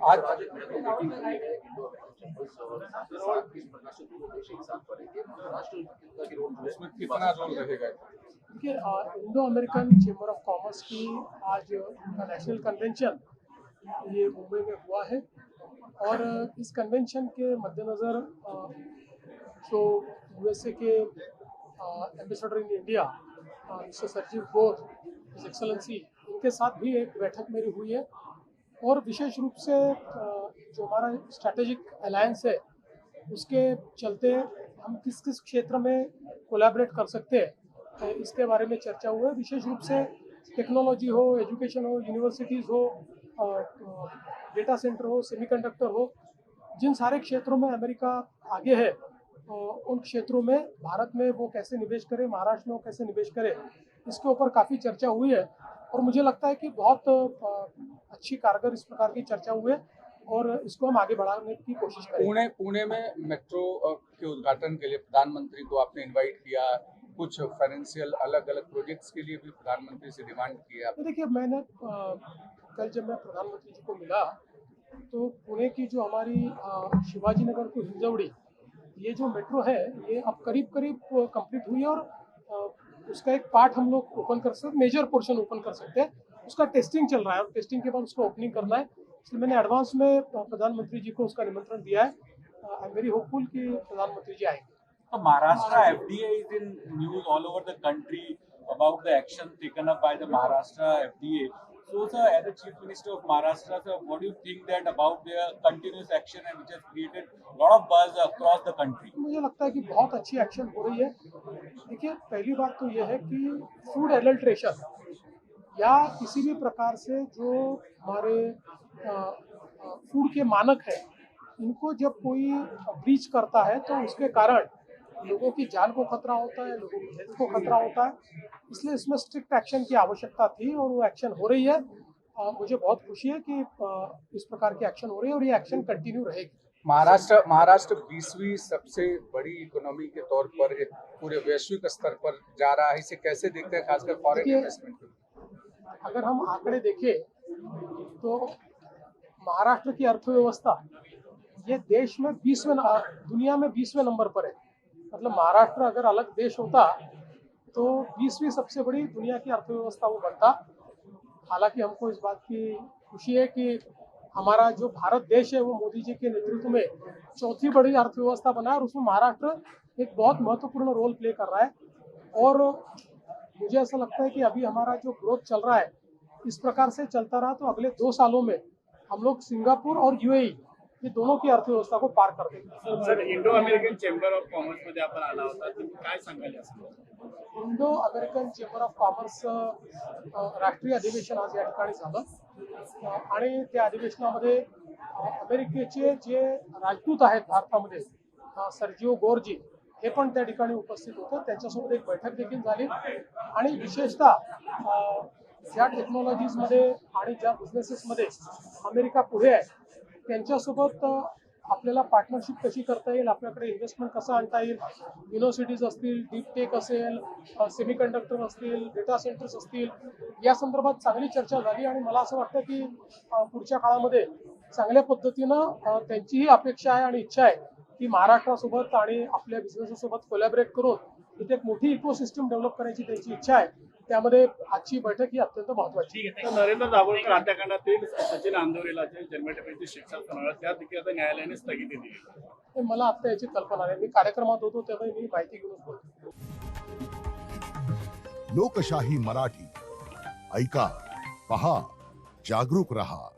आज उसमें कितना रोल रहेगा? देखिए, Indo American chamber of commerce की आज नेशनल कन्वेंशन ये मुंबई में हुआ है और इस कन्वेंशन के मद्देनज़र जो यूएसए के ambassador in India mister Sarjeev Ghosh, his excellency, इनके साथ भी एक बैठक मेरी हुई है और विशेष रूप से जो हमारा स्ट्रैटेजिक अलायंस है उसके चलते हम किस किस क्षेत्र में कोलैबोरेट कर सकते हैं इसके बारे में चर्चा हुई है। विशेष रूप से टेक्नोलॉजी हो, एजुकेशन हो, यूनिवर्सिटीज़ हो, डेटा सेंटर हो, सेमीकंडक्टर हो, जिन सारे क्षेत्रों में अमेरिका आगे है उन क्षेत्रों में भारत में वो कैसे निवेश करे, महाराष्ट्र में वो कैसे निवेश करे, इसके ऊपर काफ़ी चर्चा हुई है और मुझे लगता है कि बहुत अच्छी कारगर इस प्रकार की चर्चा हुई है और इसको हम आगे बढ़ाने की कोशिश करेंगे। पुणे में मेट्रो के उद्घाटन के लिए प्रधानमंत्री को आपने इनवाइट किया, कुछ फाइनेंशियल अलग अलग प्रोजेक्ट्स के लिए भी प्रधानमंत्री से डिमांड किया। तो देखिए, मैंने कल जब मैं प्रधानमंत्री जी को मिला तो पुणे की जो हमारी शिवाजी नगर टू हिंजवड़ी ये जो मेट्रो है ये अब करीब करीब कंप्लीट हुई है और उसका एक पार्ट हम लोग ओपन कर सकते, मेजर पोर्शन ओपन कर सकते हैं। उसका टेस्टिंग चल रहा है और टेस्टिंग के बाद उसको ओपनिंग करना है, इसलिए मैंने एडवांस में प्रधानमंत्री जी को उसका निमंत्रण दिया है। आई एम वेरी होपफुल कि प्रधानमंत्री जी आएंगे। So Maharashtra FDA is in news all over the country about the action taken up by the Maharashtra FDA. So, sir, as the Chief Minister of Maharashtra, sir, what do you think that about their continuous action and which has created a lot of buzz across the country? मुझे लगता है कि बहुत अच्छी action हो रही है। देखिए, पहली बात तो यह है कि फूड एडल्ट्रेशन या किसी भी प्रकार से जो हमारे फूड के मानक है इनको जब कोई ब्रीच करता है तो उसके कारण लोगों की जान को खतरा होता है, लोगों की हेल्थ को खतरा होता है, इसलिए इसमें स्ट्रिक्ट एक्शन की आवश्यकता थी और वो एक्शन हो रही है। मुझे बहुत खुशी है कि इस प्रकार की एक्शन हो रही है और ये एक्शन कंटिन्यू रहेगी। महाराष्ट्र 20वीं सबसे बड़ी इकोनॉमी के तौर पर एक पूरे वैश्विक स्तर पर जा रहा है, इसे कैसे देखते हैं, खासकर फॉरेन इन्वेस्टमेंट? अगर हम आंकड़े देखें तो महाराष्ट्र की अर्थव्यवस्था ये देश में 20वें, दुनिया में 20वें नंबर पर है। मतलब महाराष्ट्र अगर अलग देश होता तो 20वीं सबसे बड़ी दुनिया की अर्थव्यवस्था वो बनता। हालांकि हमको इस बात की खुशी है कि हमारा जो भारत देश है वो मोदी जी के नेतृत्व में चौथी बड़ी अर्थव्यवस्था बना है और उसमें महाराष्ट्र एक बहुत महत्वपूर्ण रोल प्ले कर रहा है और मुझे ऐसा लगता है कि अभी हमारा जो ग्रोथ चल रहा है इस प्रकार से चलता रहा तो अगले 2 सालों में हम लोग सिंगापुर और यूएई ये दोनों की अर्थव्यवस्था को पार कर देंगे। Sir, Indo American chamber of commerce मध्ये आपण आला होता, तुम्ही काय सांगाल यासंदर्भात? Indo American chamber of commerce राष्ट्रीय अधिवेशन आज या ठिकाणी झालं आणि त्या अधिवेशनामध्ये अमेरिकेचे जे राजदूत आहेत भारतामध्ये सर्जिओ गोरजी हे पण त्या ठिकाणी उपस्थित होते, त्यांच्यासोबत एक बैठक देखील झाली आणि विशेषतः ज्या टेक्नॉलॉजीजमध्ये आणि ज्या बिझनेसेसमध्ये अमेरिका पुढे आहे त्यांच्यासोबत आपल्याला पार्टनरशिप कशी करता येईल, आपल्याकडे इन्व्हेस्टमेंट कसं आणता येईल, युनिव्हर्सिटीज असतील, डीप टेक असेल, सेमीकंडक्टर असतील, डेटा सेंटर्स असतील, या संदर्भात चांगली चर्चा झाली आणि मला असं वाटतं की पुढच्या काळामध्ये चांगल्या पद्धतीनं त्यांचीही अपेक्षा आहे आणि इच्छा आहे की महाराष्ट्रासोबत आणि आपल्या बिझनेससोबत कोलॅबरेट करून इथे एक मोठी इकोसिस्टम डेव्हलप करायची त्यांची इच्छा आहे। त्यामध्ये आजची बैठक ही अत्यंत महत्त्वाची आहे। नरेंद्र दाभोळकर हत्याकांडातील सचिन अंदुरेला जन्मठेपेची शिक्षा सुनावली, त्या देखील आता न्यायालयाने स्थगिती दिली। मला आता याची कल्पना नाही, मी कार्यक्रमात होतो तेव्हा मी माहिती घेऊन बोलतो। लोकशाही मराठी ऐका, पहा, जागरूक रहा।